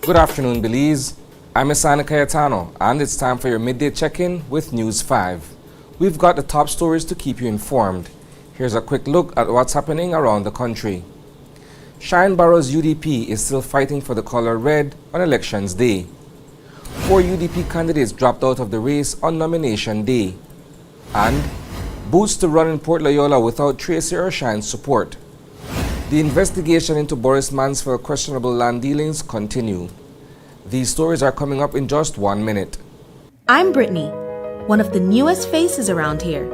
Good afternoon, Belize. I'm Isana Cayetano, and it's time for your midday check-in with News 5. We've got the top stories to keep you informed. Here's a quick look at what's happening around the country. Shinebarrow's UDP is still fighting for the color red on Elections Day. 4 UDP candidates dropped out of the race on Nomination Day. And boots to run in Port Loyola without Tracy or Shine's support. The investigation into Boris Mansell questionable land dealings continue. These stories are coming up in just 1 minute. I'm Brittany, one of the newest faces around here.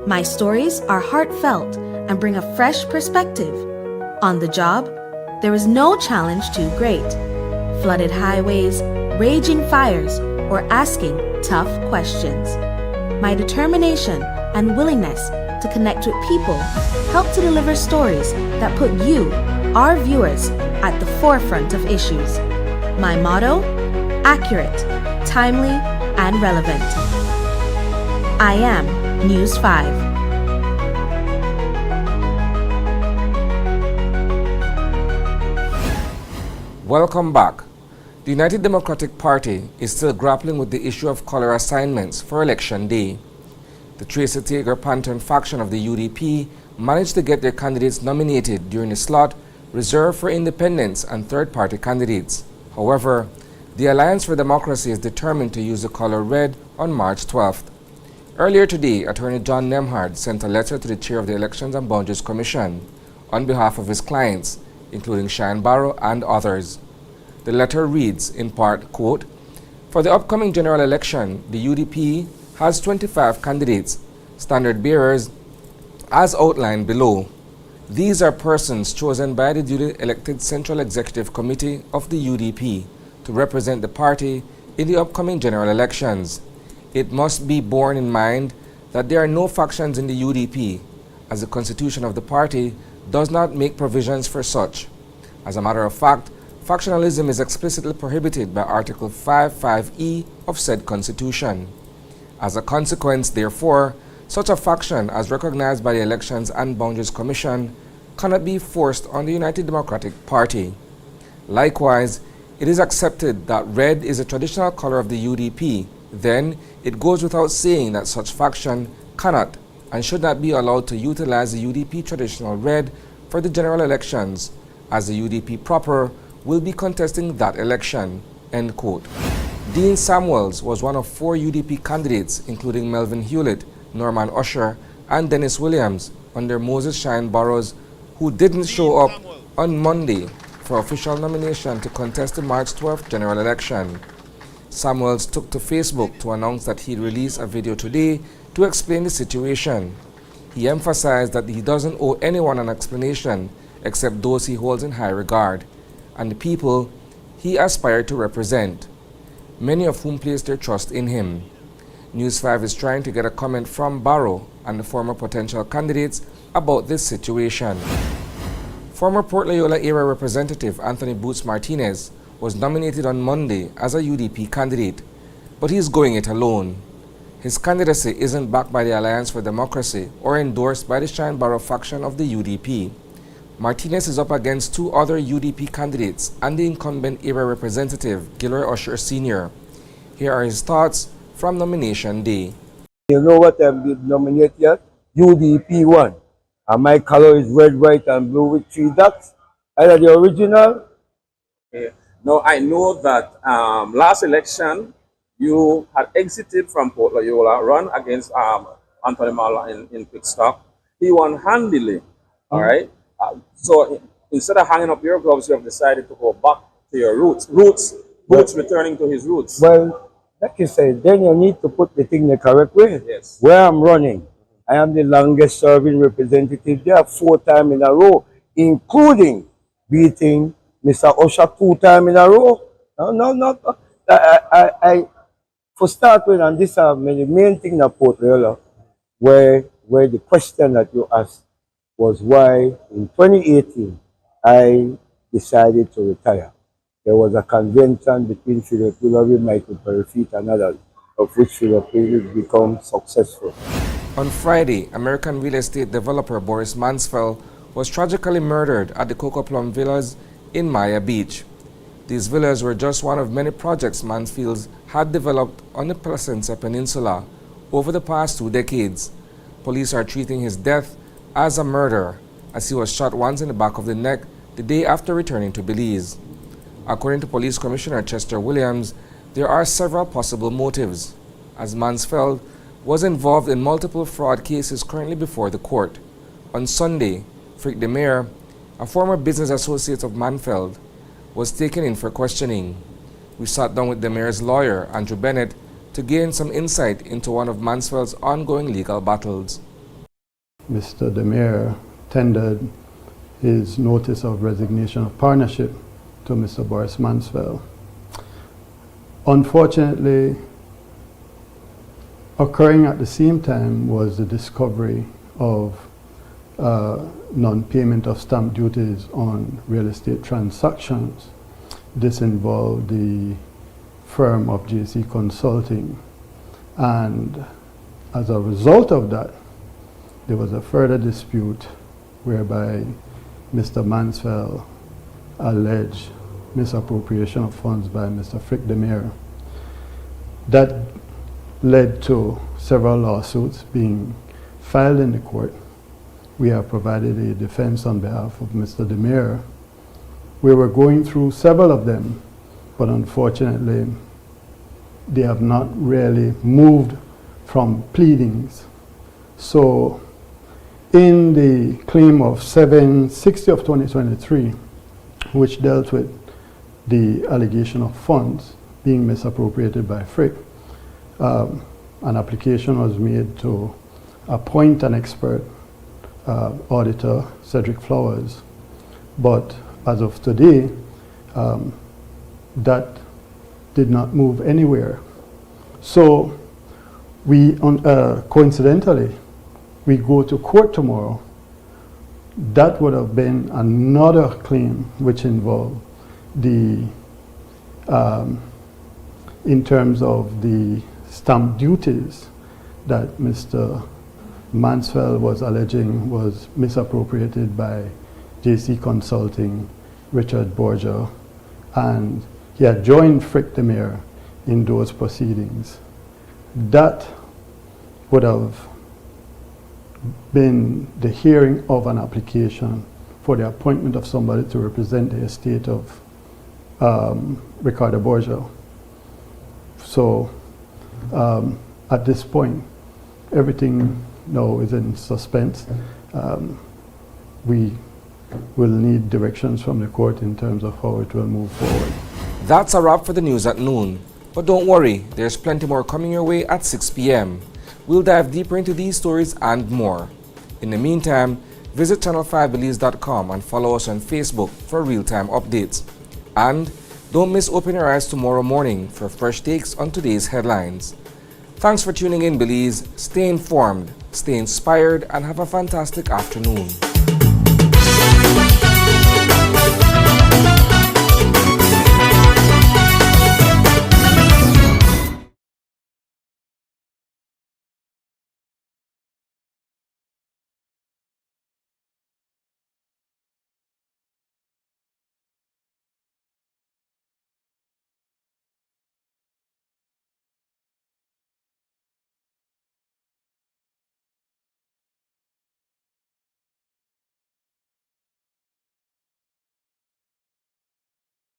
My stories are heartfelt and bring a fresh perspective. On the job, there is no challenge too great. Flooded highways, raging fires, or asking tough questions. My determination and willingness to connect with people help to deliver stories that put you, our viewers, at the forefront of issues. My motto? Accurate, timely, and relevant. I am News 5. Welcome back. The United Democratic Party is still grappling with the issue of color assignments for Election Day. The Tracy Tager Pantone faction of the UDP managed to get their candidates nominated during a slot reserved for independents and third-party candidates. However, the Alliance for Democracy is determined to use the color red on March 12th. Earlier today, Attorney John Nemhard sent a letter to the chair of the Elections and Boundaries Commission on behalf of his clients, including Shinebarrow and others. The letter reads, in part, quote, "For the upcoming general election, the UDP has 25 candidates, standard bearers, as outlined below. These are persons chosen by the duly elected Central Executive Committee of the UDP to represent the party in the upcoming general elections. It must be borne in mind that there are no factions in the UDP, as the constitution of the party does not make provisions for such. As a matter of fact, factionalism is explicitly prohibited by Article 55E of said constitution. As a consequence, therefore, such a faction as recognized by the Elections and Boundaries Commission cannot be forced on the United Democratic Party. Likewise, it is accepted that red is a traditional color of the UDP. Then, it goes without saying that such faction cannot and should not be allowed to utilize the UDP traditional red for the general elections, as the UDP proper will be contesting that election." End quote. Dean Samuels was one of 4 UDP candidates, including Melvin Hewlett, Norman Usher, and Dennis Williams, under Moses Shinebarrows, who didn't show up on Monday for official nomination to contest the March 12th general election. Samuels took to Facebook to announce that he'd release a video today to explain the situation. He emphasized that he doesn't owe anyone an explanation except those he holds in high regard, and the people he aspired to represent, many of whom placed their trust in him. News 5 is trying to get a comment from Barrow and the former potential candidates about this situation. Former Port Loyola area representative Anthony Boots Martinez was nominated on Monday as a UDP candidate, but he's going it alone. His candidacy isn't backed by the Alliance for Democracy or endorsed by the Shinebarrow faction of the UDP. Martinez is up against 2 other UDP candidates and the incumbent area representative, Gilroy Usher Sr. Here are his thoughts from Nomination Day. You know what I'm being nominated yet? UDP 1. And my color is red, white, and blue with 3 dots. Either the original. Okay. Now, I know that last election, you had exited from Port Loyola, run against Anthony Mala in Quickstock. He won handily, all right? So instead of hanging up your gloves, you have decided to go back to your roots. Boots returning to his roots. Well, like you said, then you need to put the thing the correct way. Yes. Where I'm running, I am the longest serving representative there 4 times in a row, including beating Mr. Usher 2 times in a row. No. I for start with, and this is the main thing in Port Loyola, where the question that you asked was why in 2018 I decided to retire. There was a convention between Philip Willoughby, Michael Perifeet, and others, of which Philip Willoughby became successful. On Friday, American real estate developer Boris Mansell was tragically murdered at the Coco Plum Villas in Maya Beach. These villas were just one of many projects Mansfield had developed on the Placentia Peninsula over the past 2 decades. Police are treating his death as a murder, as he was shot once in the back of the neck the day after returning to Belize. According to Police Commissioner Chester Williams, there are several possible motives, as Mansfield was involved in multiple fraud cases currently before the court. On Sunday, Frick Demare, a former business associate of Mansfield, was taken in for questioning. We sat down with Demare's lawyer, Andrew Bennett, to gain some insight into one of Mansfield's ongoing legal battles. Mr. Demare tendered his notice of resignation of partnership to Mr. Boris Mansell. Unfortunately, occurring at the same time was the discovery of non-payment of stamp duties on real estate transactions. This involved the firm of JC Consulting, and as a result of that, there was a further dispute whereby Mr. Mansell alleged misappropriation of funds by Mr. Frick Demare. That led to several lawsuits being filed in the court. We have provided a defense on behalf of Mr. Demare. We were going through several of them, but unfortunately, they have not really moved from pleadings. So, in the claim of 760 of 2023, which dealt with the allegation of funds being misappropriated by Frick, an application was made to appoint an expert auditor, Cedric Flowers, but as of today, that did not move anywhere. So we, coincidentally, we go to court tomorrow. That would have been another claim which involved the, in terms of the stamp duties that Mr. Mansell was alleging was misappropriated by JC Consulting, Richard Borgia, and he had joined Frick Demare in those proceedings. That would have been the hearing of an application for the appointment of somebody to represent the estate of Ricardo Borgia. So at this point, everything now is in suspense. We will need directions from the court in terms of how it will move forward. That's a wrap for the news at noon. But don't worry, there's plenty more coming your way at 6 p.m. We'll dive deeper into these stories and more. In the meantime, visit channel5belize.com and follow us on Facebook for real-time updates. And don't miss Open Your Eyes tomorrow morning for fresh takes on today's headlines. Thanks for tuning in, Belize. Stay informed, stay inspired, and have a fantastic afternoon.